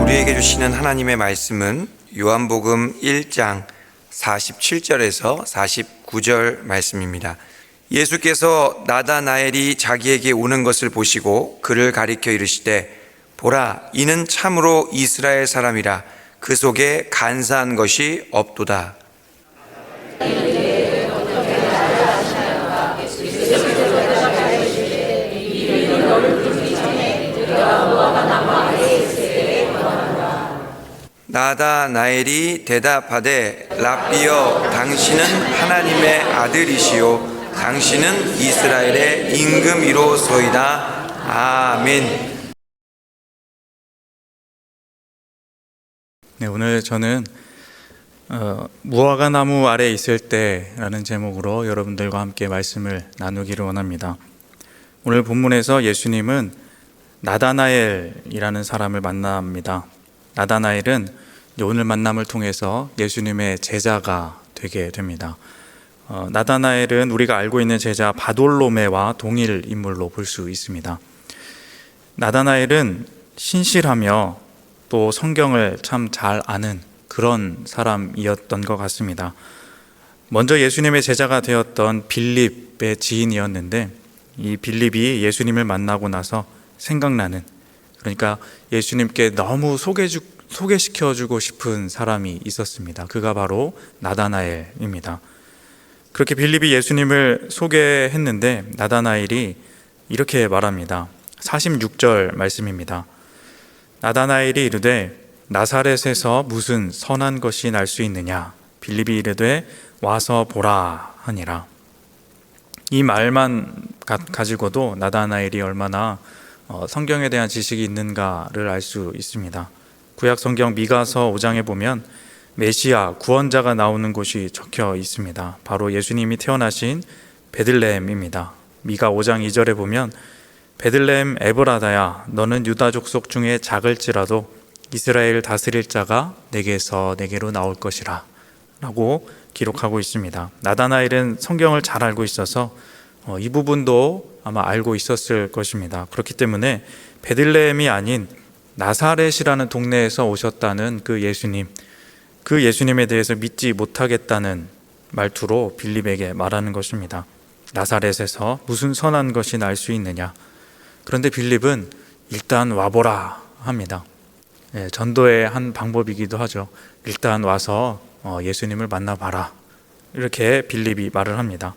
우리에게 주시는 하나님의 말씀은 요한복음 1장 47절에서 49절 말씀입니다. 예수께서 나다나엘이 자기에게 오는 것을 보시고 그를 가리켜 이르시되 보라, 이는 참으로 이스라엘 사람이라. 그 속에 간사한 것이 없도다. 나다나엘이 대답하되 랍비여, 당신은 하나님의 아들이시요 당신은 이스라엘의 임금이로소이다. 아멘. 네, 오늘 저는 무화과 나무 아래 있을 때라는 제목으로 여러분들과 함께 말씀을 나누기를 원합니다. 오늘 본문에서 예수님은 나다나엘이라는 사람을 만납니다. 나다나엘은 오늘 만남을 통해서 예수님의 제자가 되게 됩니다. 나다나엘은 우리가 알고 있는 제자 바돌로메와 동일 인물로 볼 수 있습니다. 나다나엘은 신실하며 또 성경을 참 잘 아는 그런 사람이었던 것 같습니다. 먼저 예수님의 제자가 되었던 빌립의 지인이었는데, 이 빌립이 예수님을 만나고 나서 생각나는, 그러니까 예수님께 너무 소개시켜주고 싶은 사람이 있었습니다. 그가 바로 나다나엘입니다. 그렇게 빌립이 예수님을 소개했는데 나다나엘이 이렇게 말합니다. 46절 말씀입니다. 나다나엘이 이르되 나사렛에서 무슨 선한 것이 날 수 있느냐? 빌립이 이르되 와서 보라 하니라. 이 말만 가지고도 나다나엘이 얼마나 성경에 대한 지식이 있는가를 알 수 있습니다. 구약 성경 미가서 5장에 보면 메시아 구원자가 나오는 곳이 적혀 있습니다. 바로 예수님이 태어나신 베들레헴입니다. 미가 5장 2절에 보면 베들레헴 에브라다야, 너는 유다 족속 중에 작을지라도 이스라엘 다스릴 자가 내게서 내게로 나올 것이라 라고 기록하고 있습니다. 나다나엘은 성경을 잘 알고 있어서 이 부분도 아마 알고 있었을 것입니다. 그렇기 때문에 베들레헴이 아닌 나사렛이라는 동네에서 오셨다는 그 예수님에 대해서 믿지 못하겠다는 말투로 빌립에게 말하는 것입니다. 나사렛에서 무슨 선한 것이 날 수 있느냐? 그런데 빌립은 일단 와보라 합니다. 전도의 한 방법이기도 하죠. 일단 와서 예수님을 만나봐라, 이렇게 빌립이 말을 합니다.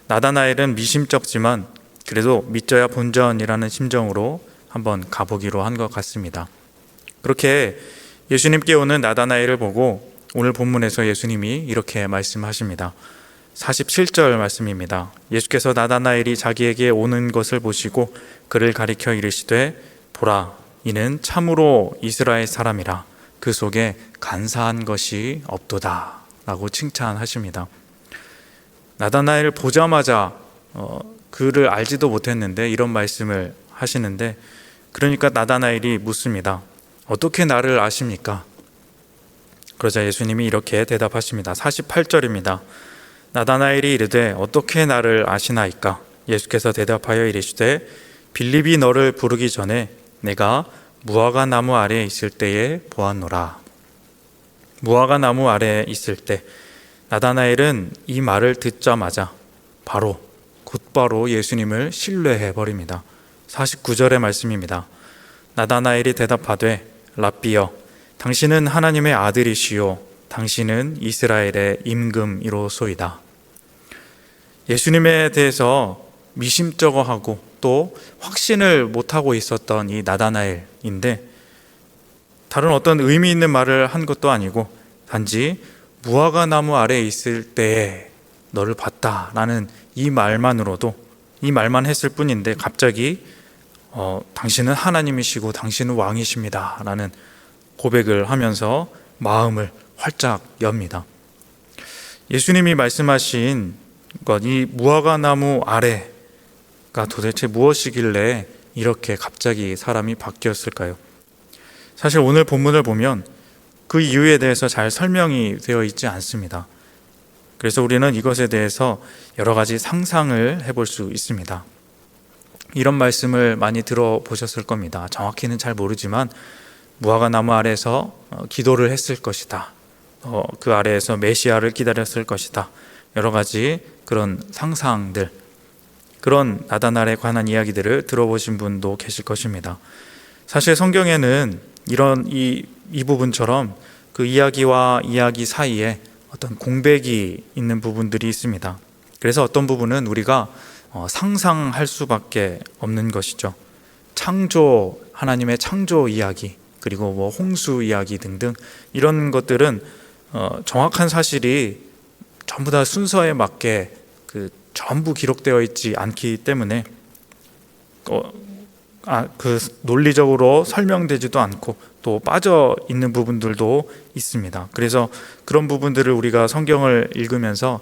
나다나엘은 미심쩍지만 그래도 믿져야 본전이라는 심정으로 한번 가보기로 한 것 같습니다. 그렇게 예수님께 오는 나다나엘을 보고 오늘 본문에서 예수님이 이렇게 말씀하십니다. 47절 말씀입니다. 예수께서 나다나엘이 자기에게 오는 것을 보시고 그를 가리켜 이르시되 보라, 이는 참으로 이스라엘 사람이라. 그 속에 간사한 것이 없도다 라고 칭찬하십니다. 나다나엘을 보자마자 그를 알지도 못했는데 이런 말씀을 하시는데, 그러니까 나다나엘이 묻습니다. 어떻게 나를 아십니까? 그러자 예수님이 이렇게 대답하십니다. 48절입니다. 나다나엘이 이르되 어떻게 나를 아시나이까? 예수께서 대답하여 이르시되 빌립이 너를 부르기 전에 내가 무화과 나무 아래에 있을 때에 보았노라. 무화과 나무 아래에 있을 때, 나다나엘은 이 말을 듣자마자 곧바로 예수님을 신뢰해 버립니다. 49절의 말씀입니다. 나다나엘이 대답하되 랍비여, 당신은 하나님의 아들이시요 당신은 이스라엘의 임금이로소이다. 예수님에 대해서 미심쩍어하고 또 확신을 못하고 있었던 이 나다나엘인데, 다른 어떤 의미 있는 말을 한 것도 아니고 단지 무화과 나무 아래에 있을 때에 너를 봤다라는 이 말만 했을 뿐인데 갑자기 당신은 하나님이시고 당신은 왕이십니다 라는 고백을 하면서 마음을 활짝 엽니다. 예수님이 말씀하신 것, 이 무화과 나무 아래가 도대체 무엇이길래 이렇게 갑자기 사람이 바뀌었을까요? 사실 오늘 본문을 보면 그 이유에 대해서 잘 설명이 되어 있지 않습니다. 그래서 우리는 이것에 대해서 여러 가지 상상을 해볼 수 있습니다. 이런 말씀을 많이 들어보셨을 겁니다. 정확히는 잘 모르지만 무화과 나무 아래에서 기도를 했을 것이다. 그 아래에서 메시아를 기다렸을 것이다. 여러 가지 그런 상상들, 그런 나다날에 관한 이야기들을 들어보신 분도 계실 것입니다. 사실 성경에는 이 부분처럼 그 이야기와 이야기 사이에 어떤 공백이 있는 부분들이 있습니다. 그래서 어떤 부분은 우리가 상상할 수밖에 없는 것이죠. 하나님의 창조 이야기, 그리고 홍수 이야기 등등 이런 것들은 정확한 사실이 전부 다 순서에 맞게 전부 기록되어 있지 않기 때문에 논리적으로 설명되지도 않고 또 빠져 있는 부분들도 있습니다. 그래서 그런 부분들을 우리가 성경을 읽으면서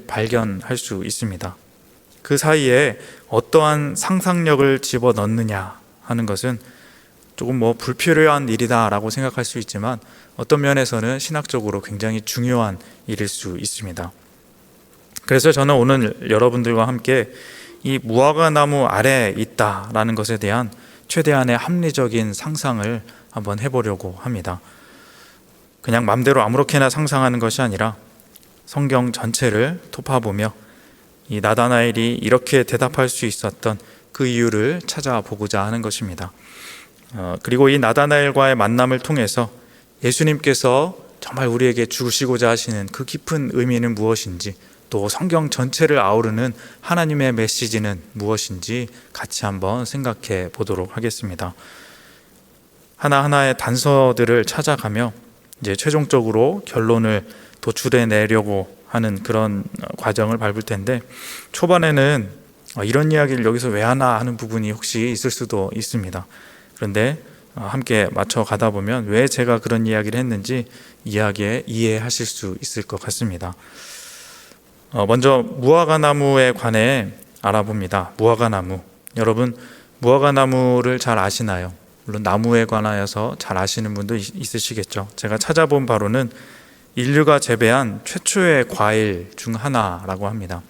발견할 수 있습니다. 그 사이에 어떠한 상상력을 집어넣느냐 하는 것은 조금 불필요한 일이다라고 생각할 수 있지만 어떤 면에서는 신학적으로 굉장히 중요한 일일 수 있습니다. 그래서 저는 오늘 여러분들과 함께 이 무화과 나무 아래에 있다라는 것에 대한 최대한의 합리적인 상상을 한번 해보려고 합니다. 그냥 마음대로 아무렇게나 상상하는 것이 아니라 성경 전체를 톱파보며 이 나다나엘이 이렇게 대답할 수 있었던 그 이유를 찾아보고자 하는 것입니다. 그리고 이 나다나엘과의 만남을 통해서 예수님께서 정말 우리에게 주시고자 하시는 그 깊은 의미는 무엇인지, 또 성경 전체를 아우르는 하나님의 메시지는 무엇인지 같이 한번 생각해 보도록 하겠습니다. 하나하나의 단서들을 찾아가며 이제 최종적으로 결론을 도출해 내려고 하는 그런 과정을 밟을 텐데, 초반에는 이런 이야기를 여기서 왜 하나 하는 부분이 혹시 있을 수도 있습니다. 그런데 함께 맞춰 가다 보면 왜 제가 그런 이야기를 했는지 이해하실 수 있을 것 같습니다. 먼저 무화과 나무에 관해 알아봅니다. 무화과 나무, 여러분 무화과 나무를 잘 아시나요? 물론 나무에 관하여서 잘 아시는 분도 있으시겠죠. 제가 찾아본 바로는 인류가 재배한 최초의 과일 중 하나라고 합니다.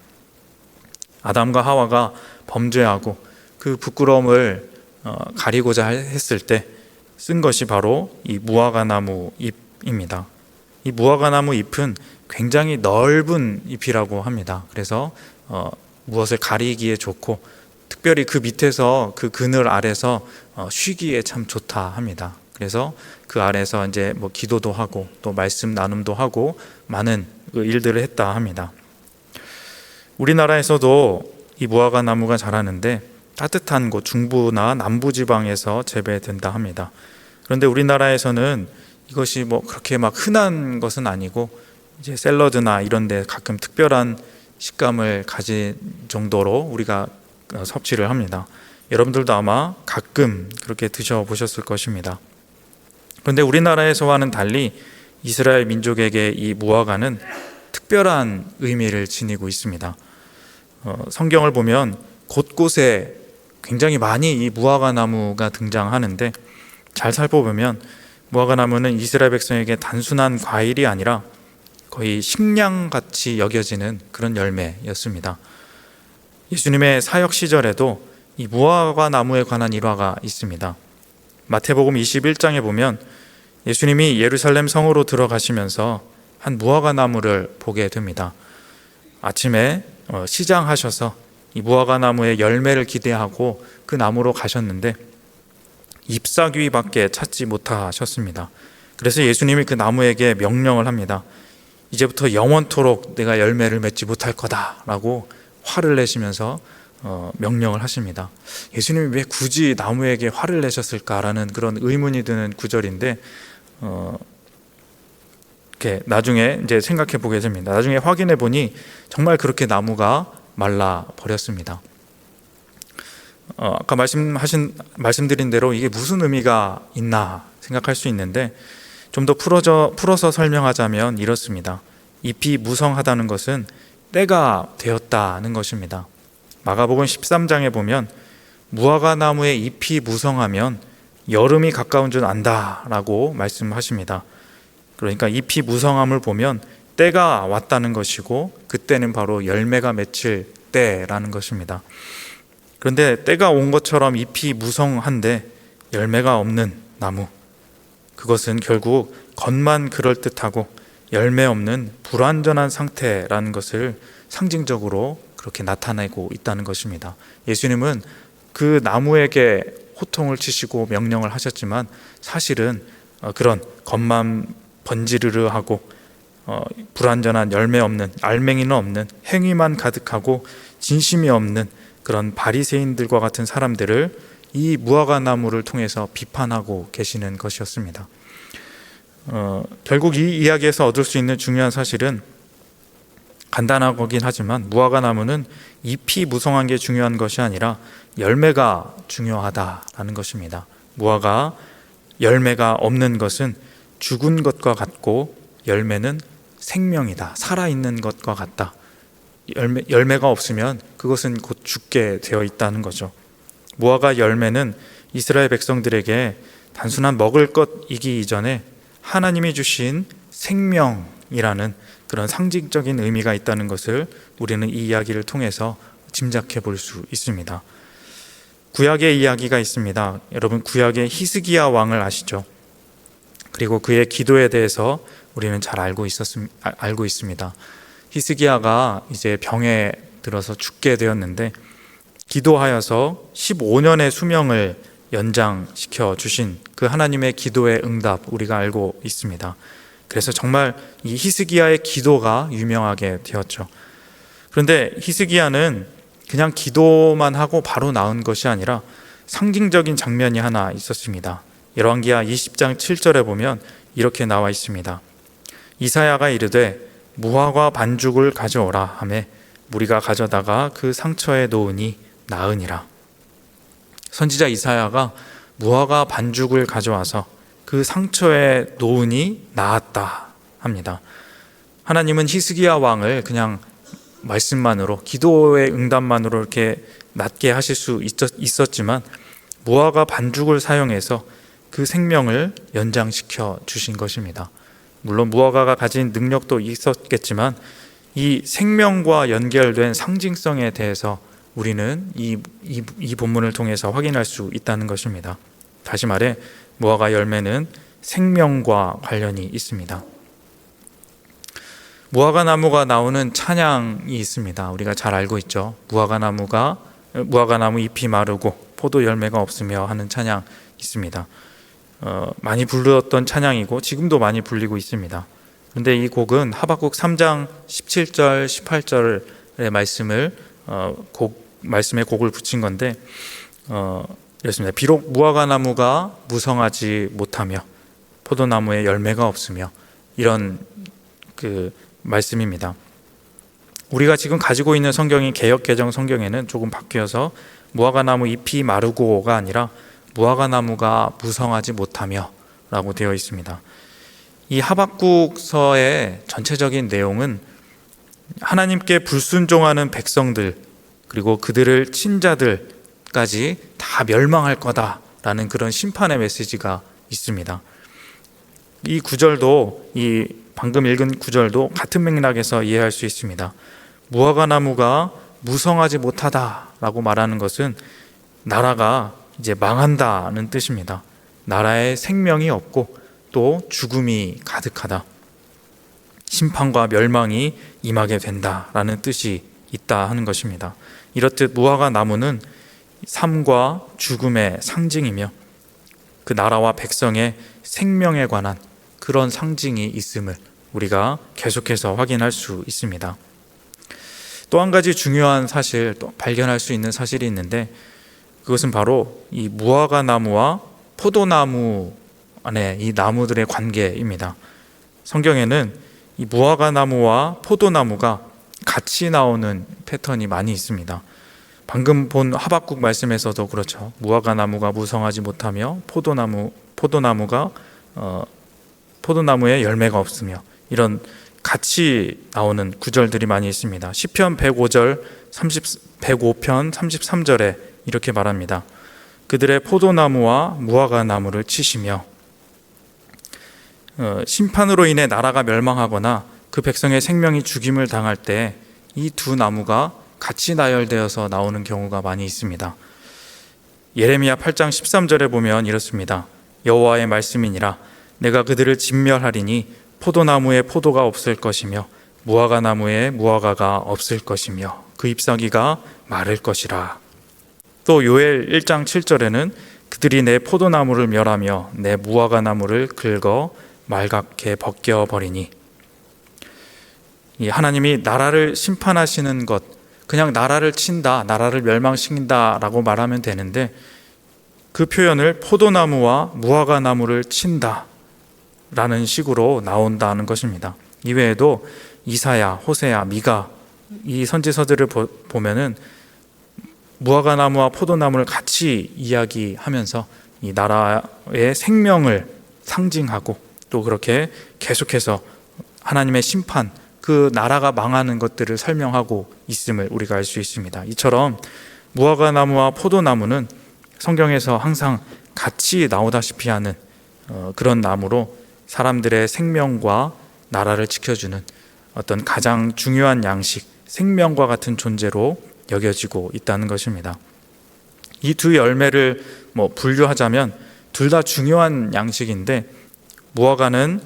아담과 하와가 범죄하고 그 부끄러움을 가리고자 했을 때 쓴 것이 바로 이 무화과 나무 잎입니다. 이 무화과 나무 잎은 굉장히 넓은 잎이라고 합니다. 그래서 무엇을 가리기에 좋고, 특별히 그 밑에서 그 그늘 아래서 쉬기에 참 좋다 합니다. 그래서 그 아래서 이제 기도도 하고 또 말씀 나눔도 하고 많은 일들을 했다 합니다. 우리나라에서도 이 무화과 나무가 자라는데 따뜻한 곳 중부나 남부 지방에서 재배된다 합니다. 그런데 우리나라에서는 이것이 그렇게 흔한 것은 아니고, 이제 샐러드나 이런 데 가끔 특별한 식감을 가진 정도로 우리가 섭취를 합니다. 여러분들도 아마 가끔 그렇게 드셔보셨을 것입니다. 그런데 우리나라에서와는 달리 이스라엘 민족에게 이 무화과는 특별한 의미를 지니고 있습니다. 성경을 보면 곳곳에 굉장히 많이 이 무화과 나무가 등장하는데, 잘 살펴보면 무화과 나무는 이스라엘 백성에게 단순한 과일이 아니라 거의 식량같이 여겨지는 그런 열매였습니다. 예수님의 사역 시절에도 이 무화과 나무에 관한 일화가 있습니다. 마태복음 21장에 보면 예수님이 예루살렘 성으로 들어가시면서 한 무화과 나무를 보게 됩니다. 아침에 시장하셔서 이 무화과 나무의 열매를 기대하고 그 나무로 가셨는데 잎사귀밖에 찾지 못하셨습니다. 그래서 예수님이 그 나무에게 명령을 합니다. 이제부터 영원토록 내가 열매를 맺지 못할 거다라고 화를 내시면서 명령을 하십니다. 예수님이 왜 굳이 나무에게 화를 내셨을까라는 그런 의문이 드는 구절인데, 이렇게 나중에 이제 생각해 보게 됩니다. 나중에 확인해 보니 정말 그렇게 나무가 말라 버렸습니다. 아까 말씀드린 대로 이게 무슨 의미가 있나 생각할 수 있는데, 좀 더 풀어서 설명하자면 이렇습니다. 잎이 무성하다는 것은 때가 되었다는 것입니다. 마가복음 13장에 보면 무화과 나무의 잎이 무성하면 여름이 가까운 줄 안다라고 말씀하십니다. 그러니까 잎이 무성함을 보면 때가 왔다는 것이고, 그때는 바로 열매가 맺힐 때라는 것입니다. 그런데 때가 온 것처럼 잎이 무성한데 열매가 없는 나무, 그것은 결국 겉만 그럴듯하고 열매 없는 불완전한 상태라는 것을 상징적으로 그렇게 나타내고 있다는 것입니다. 예수님은 그 나무에게 호통을 치시고 명령을 하셨지만 사실은 그런 겉만 번지르르하고 불완전한 열매 없는, 알맹이는 없는, 행위만 가득하고 진심이 없는 그런 바리새인들과 같은 사람들을 이 무화과 나무를 통해서 비판하고 계시는 것이었습니다. 결국 이 이야기에서 얻을 수 있는 중요한 사실은 간단하긴 하지만 무화과 나무는 잎이 무성한 게 중요한 것이 아니라 열매가 중요하다라는 것입니다. 무화과 열매가 없는 것은 죽은 것과 같고 열매는 생명이다, 살아있는 것과 같다. 열매가 없으면 그것은 곧 죽게 되어 있다는 거죠. 무화과 열매는 이스라엘 백성들에게 단순한 먹을 것이기 이전에 하나님이 주신 생명이라는 그런 상징적인 의미가 있다는 것을 우리는 이 이야기를 통해서 짐작해 볼 수 있습니다. 구약의 이야기가 있습니다. 여러분, 구약의 히스기야 왕을 아시죠? 그리고 그의 기도에 대해서 우리는 잘 알고 있습니다. 히스기야가 이제 병에 들어서 죽게 되었는데 기도하여서 15년의 수명을 연장시켜 주신 그 하나님의 기도의 응답 우리가 알고 있습니다. 그래서 정말 이 히스기야의 기도가 유명하게 되었죠. 그런데 히스기야는 그냥 기도만 하고 바로 나은 것이 아니라 상징적인 장면이 하나 있었습니다. 열왕기하 20장 7절에 보면 이렇게 나와 있습니다. 이사야가 이르되 무화과 반죽을 가져오라 하매 무리가 가져다가 그 상처에 놓으니 나으니라. 선지자 이사야가 무화과 반죽을 가져와서 그 상처에 놓으니 나았다 합니다. 하나님은 히스기야 왕을 그냥 말씀만으로, 기도의 응답만으로 이렇게 낫게 하실 수 있었지만 무화과 반죽을 사용해서 그 생명을 연장시켜 주신 것입니다. 물론 무화과가 가진 능력도 있었겠지만 이 생명과 연결된 상징성에 대해서 우리는 이 본문을 통해서 확인할 수 있다는 것입니다. 다시 말해 무화과 열매는 생명과 관련이 있습니다. 무화과 나무가 나오는 찬양이 있습니다. 우리가 잘 알고 있죠. 무화과 나무 잎이 마르고 포도 열매가 없으며 하는 찬양 있습니다. 많이 불렀던 찬양이고 지금도 많이 불리고 있습니다. 그런데 이 곡은 하박국 3장 17절 18절의 말씀에 곡을 붙인 건데 이렇습니다. 비록 무화과 나무가 무성하지 못하며 포도나무에 열매가 없으며, 이런 그 말씀입니다. 우리가 지금 가지고 있는 성경이 개역개정 성경에는 조금 바뀌어서 무화과 나무 잎이 마르고가 아니라 무화과 나무가 무성하지 못하며 라고 되어 있습니다. 이 하박국서의 전체적인 내용은 하나님께 불순종하는 백성들 그리고 그들을 친자들까지 다 멸망할 거다라는 그런 심판의 메시지가 있습니다. 이 구절도, 이 방금 읽은 구절도 같은 맥락에서 이해할 수 있습니다. 무화과 나무가 무성하지 못하다라고 말하는 것은 나라가 이제 망한다는 뜻입니다. 나라에 생명이 없고 또 죽음이 가득하다, 심판과 멸망이 임하게 된다라는 뜻이 있다 하는 것입니다. 이렇듯 무화과 나무는 삶과 죽음의 상징이며 그 나라와 백성의 생명에 관한 그런 상징이 있음을 우리가 계속해서 확인할 수 있습니다. 또 한 가지 중요한 사실, 또 발견할 수 있는 사실이 있는데 그것은 바로 이 무화과 나무와 포도나무 안에 이 나무들의 관계입니다. 성경에는 이 무화과 나무와 포도나무가 같이 나오는 패턴이 많이 있습니다. 방금 본 하박국 말씀에서도 그렇죠. 무화과 나무가 무성하지 못하며 포도나무에 열매가 없으며, 이런 같이 나오는 구절들이 많이 있습니다. 시편 105편 33절에 이렇게 말합니다. 그들의 포도나무와 무화과 나무를 치시며, 심판으로 인해 나라가 멸망하거나 그 백성의 생명이 죽임을 당할 때 이 두 나무가 같이 나열되어서 나오는 경우가 많이 있습니다. 예레미야 8장 13절에 보면 이렇습니다. 여호와의 말씀이니라 내가 그들을 진멸하리니 포도나무에 포도가 없을 것이며 무화과 나무에 무화과가 없을 것이며 그 잎사귀가 마를 것이라. 또 요엘 1장 7절에는 그들이 내 포도나무를 멸하며 내 무화과 나무를 긁어 말갛게 벗겨버리니, 이 하나님이 나라를 심판하시는 것, 그냥 나라를 친다, 나라를 멸망시킨다라고 말하면 되는데 그 표현을 포도나무와 무화과 나무를 친다 라는 식으로 나온다는 것입니다. 이외에도 이사야, 호세야, 미가 이 선지서들을 보면은 무화과 나무와 포도나무를 같이 이야기하면서 이 나라의 생명을 상징하고 또 그렇게 계속해서 하나님의 심판, 그 나라가 망하는 것들을 설명하고 있음을 우리가 알 수 있습니다. 이처럼 무화과 나무와 포도나무는 성경에서 항상 같이 나오다시피 하는 그런 나무로 사람들의 생명과 나라를 지켜주는 어떤 가장 중요한 양식, 생명과 같은 존재로 여겨지고 있다는 것입니다. 이 두 열매를 분류하자면 둘 다 중요한 양식인데 무화과는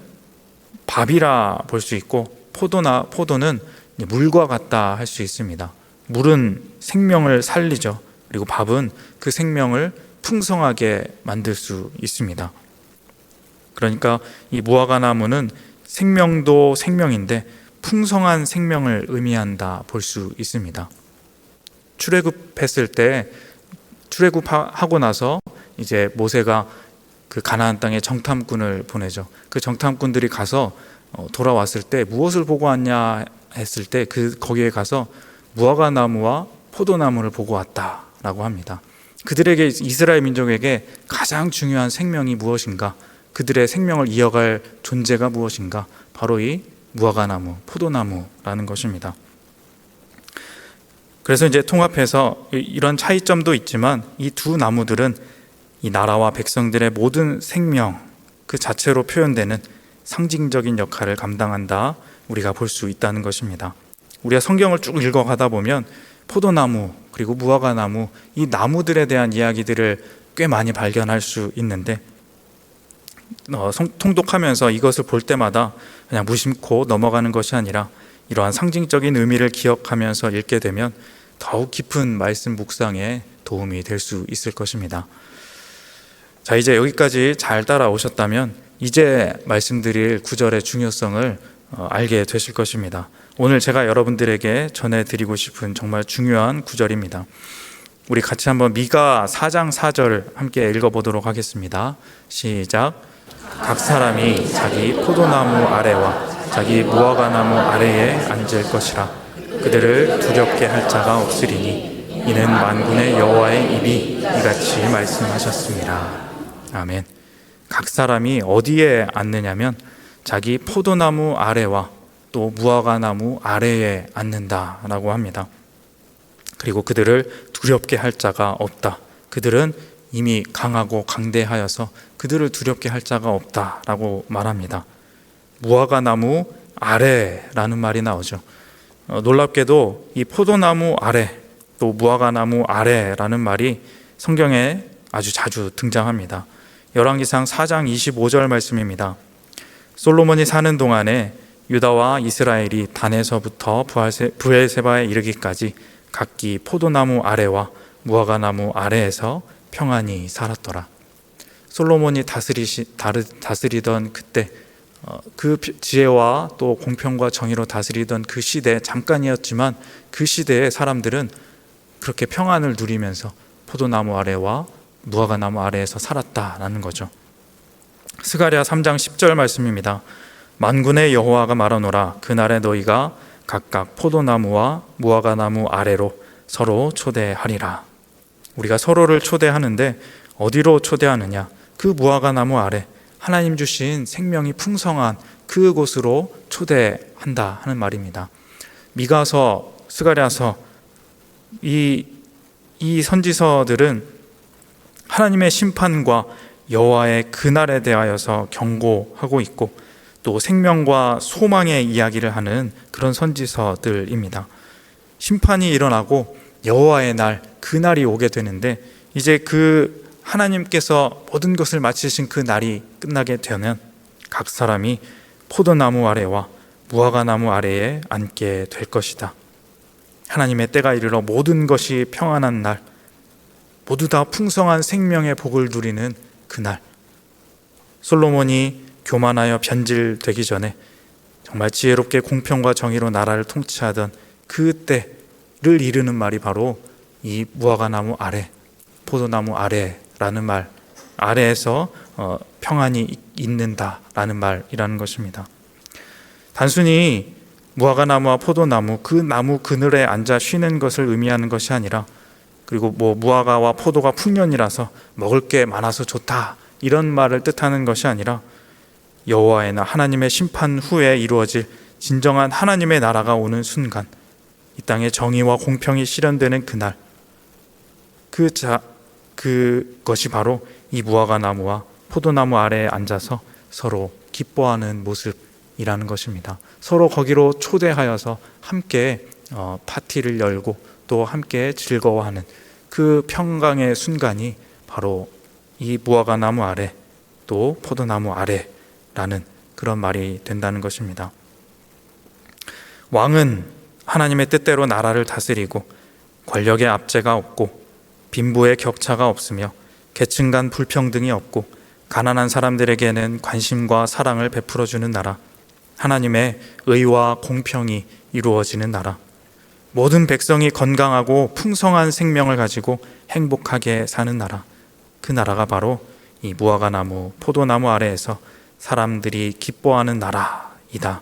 밥이라 볼 수 있고 포도는 물과 같다 할 수 있습니다. 물은 생명을 살리죠. 그리고 밥은 그 생명을 풍성하게 만들 수 있습니다. 그러니까 이 무화과 나무는 생명도 생명인데 풍성한 생명을 의미한다 볼 수 있습니다. 출애굽하고 나서 이제 모세가 그 가나안 땅에 정탐꾼을 보내죠. 그 정탐꾼들이 가서 돌아왔을 때 무엇을 보고 왔냐 했을 때 거기에 가서 무화과 나무와 포도나무를 보고 왔다라고 합니다. 그들에게, 이스라엘 민족에게 가장 중요한 생명이 무엇인가? 그들의 생명을 이어갈 존재가 무엇인가? 바로 이 무화과 나무, 포도나무라는 것입니다. 그래서 이제 통합해서 이런 차이점도 있지만 이 두 나무들은 이 나라와 백성들의 모든 생명 그 자체로 표현되는 상징적인 역할을 감당한다, 우리가 볼 수 있다는 것입니다. 우리가 성경을 쭉 읽어가다 보면 포도나무 그리고 무화과 나무, 이 나무들에 대한 이야기들을 꽤 많이 발견할 수 있는데 통독하면서 이것을 볼 때마다 그냥 무심코 넘어가는 것이 아니라 이러한 상징적인 의미를 기억하면서 읽게 되면 더욱 깊은 말씀 묵상에 도움이 될 수 있을 것입니다. 자, 이제 여기까지 잘 따라오셨다면 이제 말씀드릴 구절의 중요성을 알게 되실 것입니다. 오늘 제가 여러분들에게 전해드리고 싶은 정말 중요한 구절입니다. 우리 같이 한번 미가 4장 4절 함께 읽어보도록 하겠습니다. 시작. 각 사람이 자기 포도나무 아래와 자기 무화과 나무 아래에 앉을 것이라. 그들을 두렵게 할 자가 없으리니 이는 만군의 여호와의 입이 이같이 말씀하셨습니다. 아멘. 각 사람이 어디에 앉느냐면 자기 포도나무 아래와 또 무화과 나무 아래에 앉는다라고 합니다. 그리고 그들을 두렵게 할 자가 없다. 그들은 이미 강하고 강대하여서 그들을 두렵게 할 자가 없다라고 말합니다. 무화과 나무 아래라는 말이 나오죠. 놀랍게도 이 포도나무 아래 또 무화과 나무 아래라는 말이 성경에 아주 자주 등장합니다. 열왕기상 4장 25절 말씀입니다. 솔로몬이 사는 동안에 유다와 이스라엘이 단에서부터 브엘세바에 이르기까지 각기 포도나무 아래와 무화과 나무 아래에서 평안히 살았더라. 솔로몬이 다스리던 그때 그 지혜와 또 공평과 정의로 다스리던 그 시대, 잠깐이었지만 그 시대의 사람들은 그렇게 평안을 누리면서 포도나무 아래와 무화과 나무 아래에서 살았다라는 거죠. 스가랴 3장 10절 말씀입니다. 만군의 여호와가 말하노라. 그날에 너희가 각각 포도나무와 무화과 나무 아래로 서로 초대하리라. 우리가 서로를 초대하는데 어디로 초대하느냐? 그 무화과 나무 아래, 하나님 주신 생명이 풍성한 그곳으로 초대한다 하는 말입니다. 미가서, 스가랴서 이 선지서들은 하나님의 심판과 여호와의 그날에 대하여서 경고하고 있고 또 생명과 소망의 이야기를 하는 그런 선지서들입니다. 심판이 일어나고 여호와의 날, 그날이 오게 되는데 이제 그 하나님께서 모든 것을 마치신 그 날이 끝나게 되면 각 사람이 포도나무 아래와 무화과나무 아래에 앉게 될 것이다. 하나님의 때가 이르러 모든 것이 평안한 날, 모두 다 풍성한 생명의 복을 누리는 그날, 솔로몬이 교만하여 변질되기 전에 정말 지혜롭게 공평과 정의로 나라를 통치하던 그 때를 이르는 말이 바로 이 무화과나무 아래, 포도나무 아래라는 말, 아래에서 평안이 있는다라는 말이라는 것입니다. 단순히 무화과나무와 포도나무, 그 나무 그늘에 앉아 쉬는 것을 의미하는 것이 아니라, 그리고 무화과와 포도가 풍년이라서 먹을 게 많아서 좋다, 이런 말을 뜻하는 것이 아니라 여호와의 날, 하나님의 심판 후에 이루어질 진정한 하나님의 나라가 오는 순간, 이 땅에 정의와 공평이 실현되는 그날, 그것이 바로 이 무화과나무와 포도나무 아래에 앉아서 서로 기뻐하는 모습이라는 것입니다. 서로 거기로 초대하여서 함께 파티를 열고 또 함께 즐거워하는 그 평강의 순간이 바로 이 무화과나무 아래, 또 포도나무 아래라는 그런 말이 된다는 것입니다. 왕은 하나님의 뜻대로 나라를 다스리고 권력의 압제가 없고 빈부의 격차가 없으며 계층 간 불평등이 없고 가난한 사람들에게는 관심과 사랑을 베풀어주는 나라, 하나님의 의와 공평이 이루어지는 나라, 모든 백성이 건강하고 풍성한 생명을 가지고 행복하게 사는 나라, 그 나라가 바로 이 무화과나무, 포도나무 아래에서 사람들이 기뻐하는 나라이다.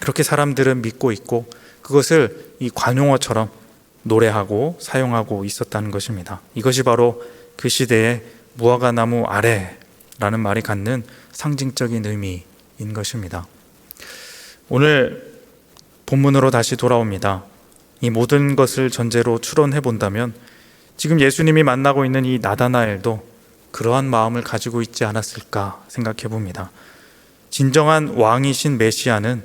그렇게 사람들은 믿고 있고 그것을 이 관용어처럼 노래하고 사용하고 있었다는 것입니다. 이것이 바로 그 시대의 무화과나무 아래라는 말이 갖는 상징적인 의미인 것입니다. 오늘 본문으로 다시 돌아옵니다. 이 모든 것을 전제로 추론해 본다면 지금 예수님이 만나고 있는 이 나다나엘도 그러한 마음을 가지고 있지 않았을까 생각해 봅니다. 진정한 왕이신 메시아는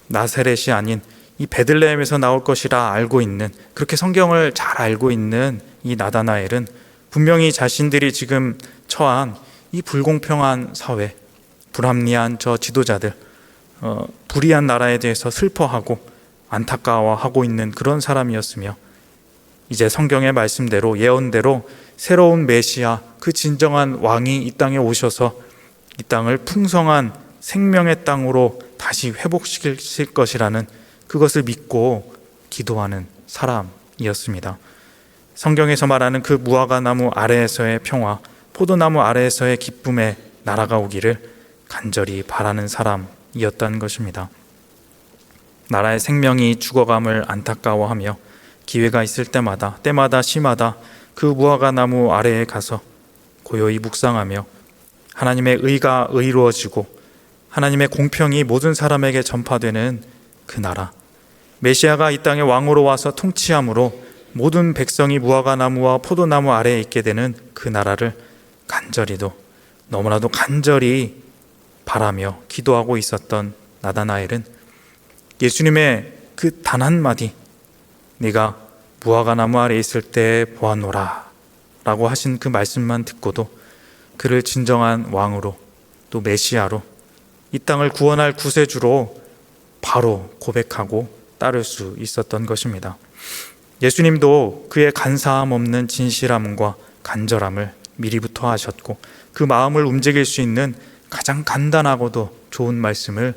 나사렛이 아닌 이 베들레헴에서 나올 것이라 알고 있는, 그렇게 성경을 잘 알고 있는 이 나다나엘은 분명히 자신들이 지금 처한 이 불공평한 사회, 불합리한 저 지도자들, 불의한 나라에 대해서 슬퍼하고 안타까워하고 있는 그런 사람이었으며, 이제 성경의 말씀대로, 예언대로 새로운 메시아, 그 진정한 왕이 이 땅에 오셔서 이 땅을 풍성한 생명의 땅으로 다시 회복시킬 것이라는 그것을 믿고 기도하는 사람이었습니다. 성경에서 말하는 그 무화과나무 아래에서의 평화, 포도나무 아래에서의 기쁨의 나라가 오기를 간절히 바라는 사람이었다는 것입니다. 나라의 생명이 죽어감을 안타까워하며 기회가 있을 때마다 시마다 그 무화과나무 아래에 가서 고요히 묵상하며 하나님의 의가 의로워지고 하나님의 공평이 모든 사람에게 전파되는 그 나라, 메시아가 이 땅에 왕으로 와서 통치함으로 모든 백성이 무화과나무와 포도나무 아래에 있게 되는 그 나라를 간절히도, 너무나도 간절히 바라며 기도하고 있었던 나다나엘은 예수님의 그 단 한마디, 네가 무화과나무 아래에 있을 때 보았노라 라고 하신 그 말씀만 듣고도 그를 진정한 왕으로, 또 메시아로, 이 땅을 구원할 구세주로 바로 고백하고 따를 수 있었던 것입니다. 예수님도 그의 간사함 없는 진실함과 간절함을 미리부터 하셨고 그 마음을 움직일 수 있는 가장 간단하고도 좋은 말씀을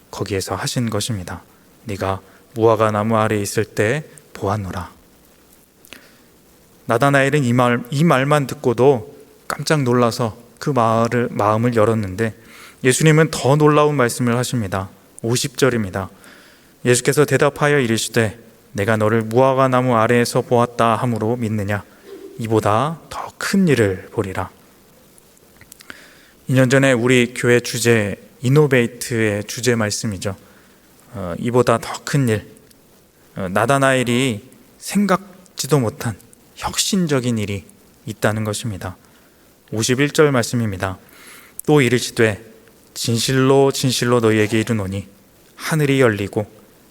거기에서 하신 것입니다. 네가 무화과나무 아래에 있을 때 보았노라. 나다나엘은 이 말만 듣고도 깜짝 놀라서 그 마음을 열었는데 예수님은 더 놀라운 말씀을 하십니다. 50절입니다. 예수께서 대답하여 이르시되 내가 너를 무화과나무 아래에서 보았다 함으로 믿느냐? 이보다 더 큰 일을 보리라. 2년 전에 우리 교회 주제 이노베이트의 주제 말씀이죠. 이보다 더 큰 일, 나다나엘이 생각지도 못한 혁신적인 일이 있다는 것입니다. 51절 말씀입니다. 또 이르시되 진실로 진실로 너희에게 이르노니 하늘이 열리고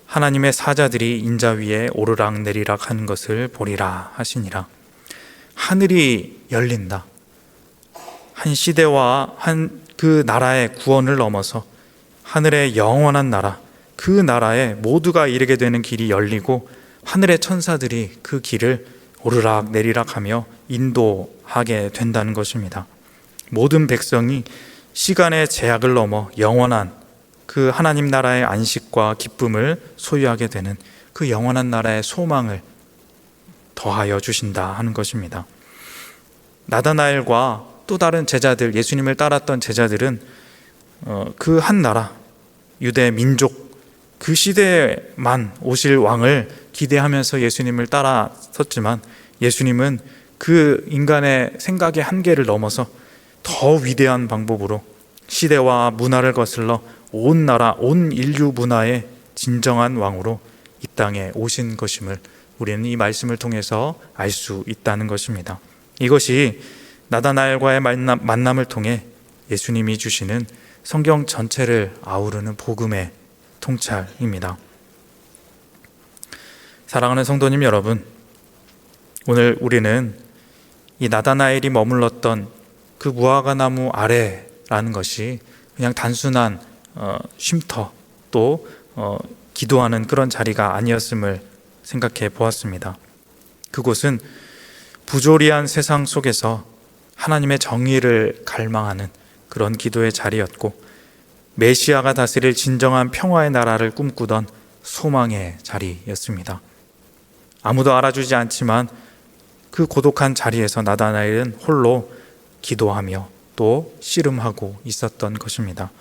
하나님의 사자들이 인자 위에 오르락 내리락 하는 것을 보리라 하시니라. 하늘이 열린다. 한 시대와 한 그 나라의 구원을 넘어서 하늘의 영원한 나라, 그 나라에 모두가 이르게 되는 길이 열리고 하늘의 천사들이 그 길을 오르락 내리락 하며 인도하게 된다는 것입니다. 모든 백성이 시간의 제약을 넘어 영원한 그 하나님 나라의 안식과 기쁨을 소유하게 되는 그 영원한 나라의 소망을 더하여 주신다 하는 것입니다. 나다나엘과 또 다른 제자들, 예수님을 따랐던 제자들은 그 한 나라, 유대 민족, 그 시대에만 오실 왕을 기대하면서 예수님을 따라섰지만 예수님은 그 인간의 생각의 한계를 넘어서 더 위대한 방법으로 시대와 문화를 거슬러 온 나라, 온 인류 문화의 진정한 왕으로 이 땅에 오신 것임을 우리는 이 말씀을 통해서 알 수 있다는 것입니다. 이것이 나다나엘과의 만남을 통해 예수님이 주시는 성경 전체를 아우르는 복음의 통찰입니다. 사랑하는 성도님 여러분, 오늘 우리는 이 나다나엘이 머물렀던 그 무화과 나무 아래라는 것이 그냥 단순한 쉼터 또 기도하는 그런 자리가 아니었음을 생각해 보았습니다. 그곳은 부조리한 세상 속에서 하나님의 정의를 갈망하는 그런 기도의 자리였고 메시아가 다스릴 진정한 평화의 나라를 꿈꾸던 소망의 자리였습니다. 아무도 알아주지 않지만 그 고독한 자리에서 나다나엘은 홀로 기도하며 또 씨름하고 있었던 것입니다.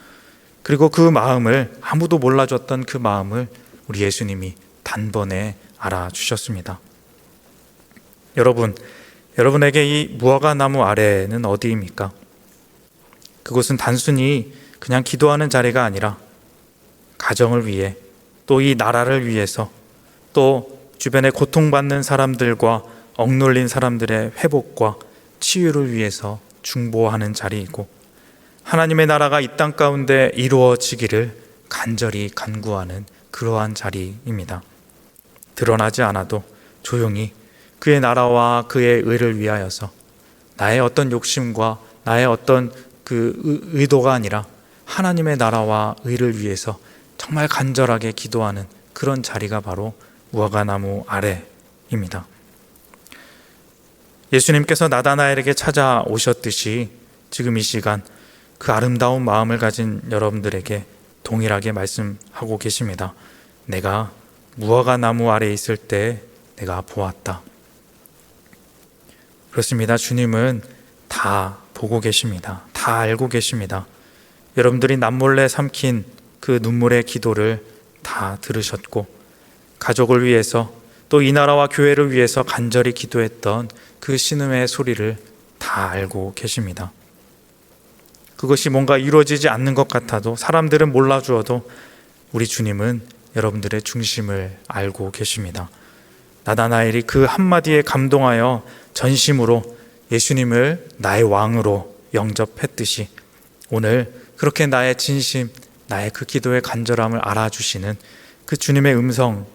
그리고 그 마음을, 아무도 몰라줬던 그 마음을 우리 예수님이 단번에 알아주셨습니다. 여러분에게 이 무화과 나무 아래는 어디입니까? 그곳은 단순히 그냥 기도하는 자리가 아니라 가정을 위해, 또 이 나라를 위해서, 또 주변에 고통받는 사람들과 억눌린 사람들의 회복과 치유를 위해서 중보하는 자리이고, 하나님의 나라가 이 땅 가운데 이루어지기를 간절히 간구하는 그러한 자리입니다. 드러나지 않아도 조용히 그의 나라와 그의 의를 위하여서 나의 어떤 욕심과 나의 어떤 그 의도가 아니라 하나님의 나라와 의를 위해서 정말 간절하게 기도하는 그런 자리가 바로 무화과나무 아래입니다. 예수님께서 나다나엘에게 찾아오셨듯이 지금 이 시간 그 아름다운 마음을 가진 여러분들에게 동일하게 말씀하고 계십니다. 내가 무화과나무 아래에 있을 때 내가 보았다. 그렇습니다. 주님은 다 보고 계십니다. 다 알고 계십니다. 여러분들이 남몰래 삼킨 그 눈물의 기도를 다 들으셨고, 가족을 위해서 또 이 나라와 교회를 위해서 간절히 기도했던 그 신음의 소리를 다 알고 계십니다. 그것이 뭔가 이루어지지 않는 것 같아도, 사람들은 몰라주어도 우리 주님은 여러분들의 중심을 알고 계십니다. 나다나엘이 그 한마디에 감동하여 전심으로 예수님을 나의 왕으로 영접했듯이 오늘 그렇게 나의 진심, 나의 그 기도의 간절함을 알아주시는 그 주님의 음성,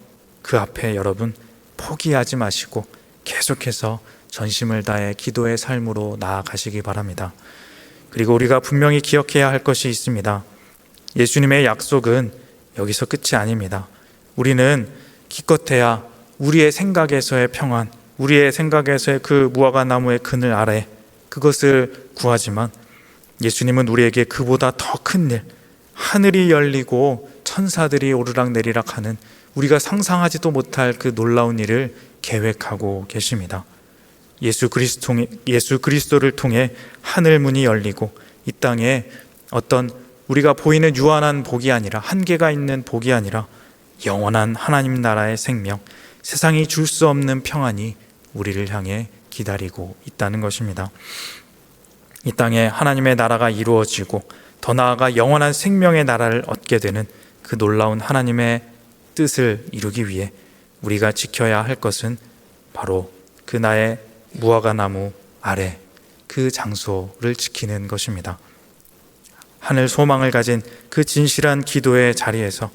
그 앞에 여러분 포기하지 마시고 계속해서 전심을 다해 기도의 삶으로 나아가시기 바랍니다. 그리고 우리가 분명히 기억해야 할 것이 있습니다. 예수님의 약속은 여기서 끝이 아닙니다. 우리는 기껏해야 우리의 생각에서의 평안, 우리의 생각에서의 그 무화과 나무의 그늘 아래 그것을 구하지만 예수님은 우리에게 그보다 더 큰 일, 하늘이 열리고 천사들이 오르락 내리락 하는 우리가 상상하지도 못할 그 놀라운 일을 계획하고 계십니다. 예수 그리스도를 통해 하늘 문이 열리고 이 땅에 어떤 우리가 보이는 유한한 복이 아니라, 한계가 있는 복이 아니라 영원한 하나님 나라의 생명, 세상이 줄 수 없는 평안이 우리를 향해 기다리고 있다는 것입니다. 이 땅에 하나님의 나라가 이루어지고 더 나아가 영원한 생명의 나라를 얻게 되는 그 놀라운 하나님의 뜻을 이루기 위해 우리가 지켜야 할 것은 바로 그 나의 무화과 나무 아래 그 장소를 지키는 것입니다. 하늘 소망을 가진 그 진실한 기도의 자리에서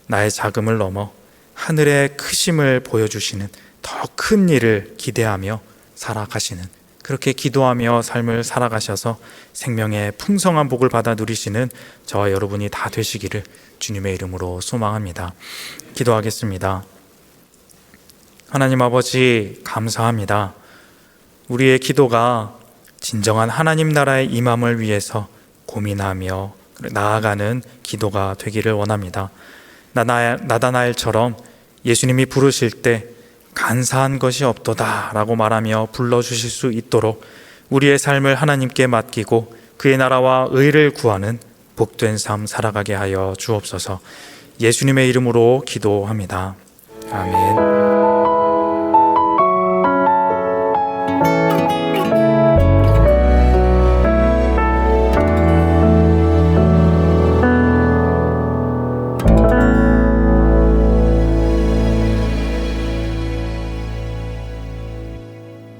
나의 작음을 넘어 하늘의 크심을 보여주시는 더 큰 일을 기대하며 살아가시는 그렇게 기도하며 삶을 살아가셔서 생명의 풍성한 복을 받아 누리시는 저와 여러분이 다 되시기를 주님의 이름으로 소망합니다. 기도하겠습니다. 하나님 아버지, 감사합니다. 우리의 기도가 진정한 하나님 나라의 임함을 위해서 고민하며 나아가는 기도가 되기를 원합니다. 나다나엘처럼 예수님이 부르실 때 간사한 것이 없도다 라고 말하며 불러주실 수 있도록 우리의 삶을 하나님께 맡기고 그의 나라와 의를 구하는 복된 삶 살아가게 하여 주옵소서. 예수님의 이름으로 기도합니다. 아멘.